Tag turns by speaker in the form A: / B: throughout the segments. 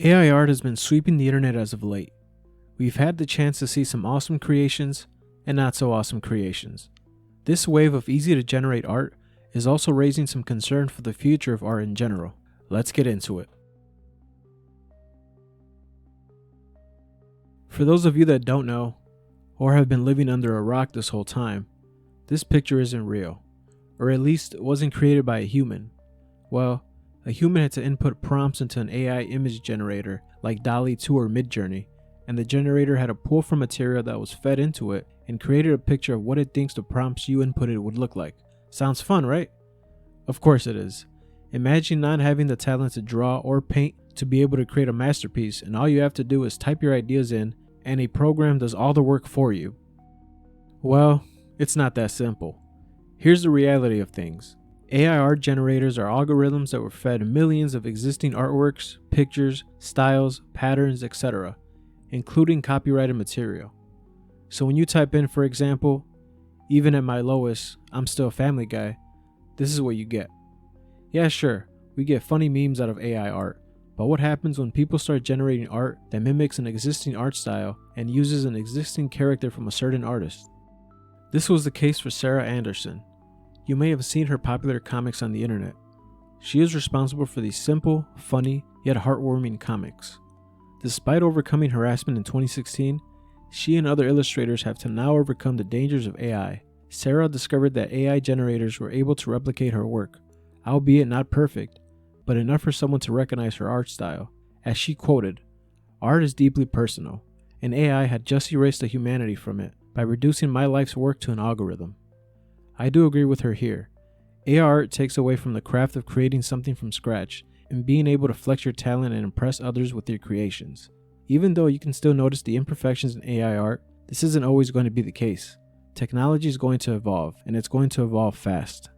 A: AI art has been sweeping the internet as of late. We've had the chance to see some awesome creations and not so awesome creations. This wave of easy to generate art is also raising some concern for the future of art in general. Let's get into it. For those of you that don't know, or have been living under a rock this whole time, this picture isn't real, or at least it wasn't created by a human. Well, a human had to input prompts into an AI image generator like DALL-E 2 or Midjourney, and the generator had to pull from material that was fed into it and created a picture of what it thinks the prompts you inputted would look like. Sounds fun, right? Of course it is. Imagine not having the talent to draw or paint to be able to create a masterpiece, and all you have to do is type your ideas in and a program does all the work for you. Well, it's not that simple. Here's the reality of things. AI art generators are algorithms that were fed millions of existing artworks, pictures, styles, patterns, etc., including copyrighted material. So when you type in, for example, even at my lowest, I'm still a Family Guy, this is what you get. Yeah, sure, we get funny memes out of AI art, but what happens when people start generating art that mimics an existing art style and uses an existing character from a certain artist? This was the case for Sarah Anderson. You may have seen her popular comics on the internet. She is responsible for these simple, funny, yet heartwarming comics. Despite overcoming harassment in 2016, she and other illustrators have to now overcome the dangers of AI. Sarah discovered that AI generators were able to replicate her work, albeit not perfect, but enough for someone to recognize her art style. As she quoted, "Art is deeply personal, and AI had just erased the humanity from it by reducing my life's work to an algorithm." I do agree with her here. AI art takes away from the craft of creating something from scratch and being able to flex your talent and impress others with your creations. Even though you can still notice the imperfections in AI art, this isn't always going to be the case. Technology is going to evolve, and it's going to evolve fast.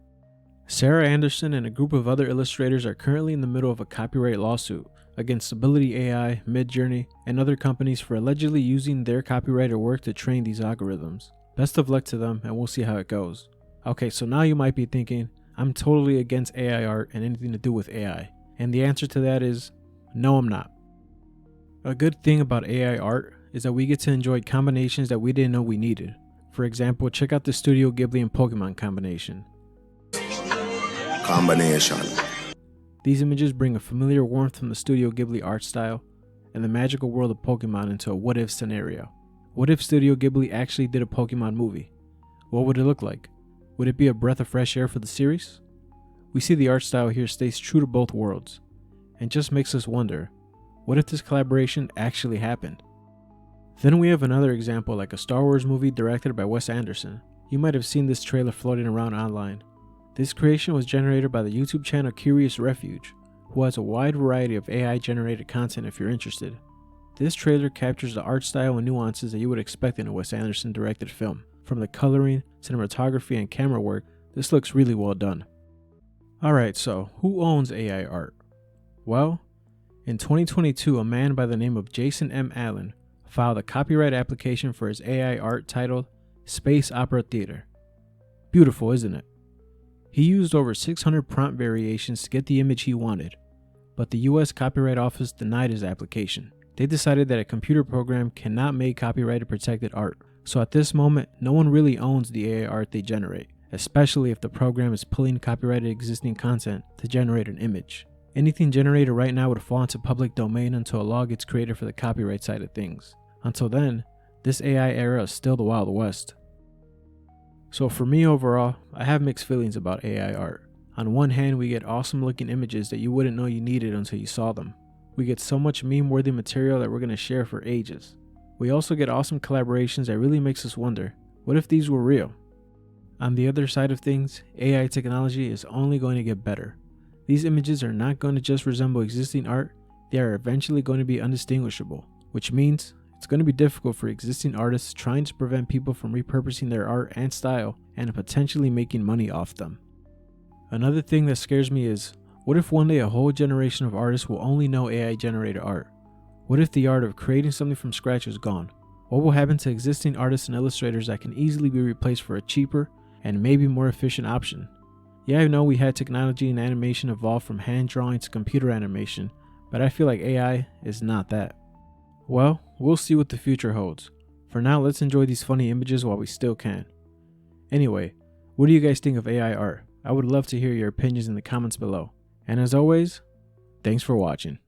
A: Sarah Anderson and a group of other illustrators are currently in the middle of a copyright lawsuit against Stability AI, Midjourney, and other companies for allegedly using their copyrighted work to train these algorithms. Best of luck to them, and we'll see how it goes. Okay, so now you might be thinking, I'm totally against AI art and anything to do with AI. And the answer to that is, no, I'm not. A good thing about AI art is that we get to enjoy combinations that we didn't know we needed. For example, check out the Studio Ghibli and Pokemon combination. These images bring a familiar warmth from the Studio Ghibli art style and the magical world of Pokemon into a what-if scenario. What if Studio Ghibli actually did a Pokemon movie? What would it look like? Would it be a breath of fresh air for the series? We see the art style here stays true to both worlds, and just makes us wonder, what if this collaboration actually happened? Then we have another example like a Star Wars movie directed by Wes Anderson. You might have seen this trailer floating around online. This creation was generated by the YouTube channel Curious Refuge, who has a wide variety of AI generated content if you're interested. This trailer captures the art style and nuances that you would expect in a Wes Anderson directed film. From the coloring, cinematography, and camera work, this looks really well done. Alright, so who owns AI art? Well, in 2022, a man by the name of Jason M. Allen filed a copyright application for his AI art titled Space Opera Theater. Beautiful, isn't it? He used over 600 prompt variations to get the image he wanted, but the US Copyright Office denied his application. They decided that a computer program cannot make copyrighted protected art. So at this moment, no one really owns the AI art they generate, especially if the program is pulling copyrighted existing content to generate an image. Anything generated right now would fall into public domain until a law gets created for the copyright side of things. Until then, this AI era is still the Wild West. So for me overall, I have mixed feelings about AI art. On one hand, we get awesome looking images that you wouldn't know you needed until you saw them. We get so much meme-worthy material that we're going to share for ages. We also get awesome collaborations that really makes us wonder, what if these were real? On the other side of things, AI technology is only going to get better. These images are not going to just resemble existing art, they are eventually going to be undistinguishable, which means it's going to be difficult for existing artists trying to prevent people from repurposing their art and style and potentially making money off them. Another thing that scares me is, what if one day a whole generation of artists will only know AI generated art? What if the art of creating something from scratch is gone? What will happen to existing artists and illustrators that can easily be replaced for a cheaper and maybe more efficient option? Yeah, I know we had technology and animation evolve from hand drawing to computer animation, but I feel like AI is not that. Well, we'll see what the future holds. For now, let's enjoy these funny images while we still can. Anyway, what do you guys think of AI art? I would love to hear your opinions in the comments below. And as always, thanks for watching.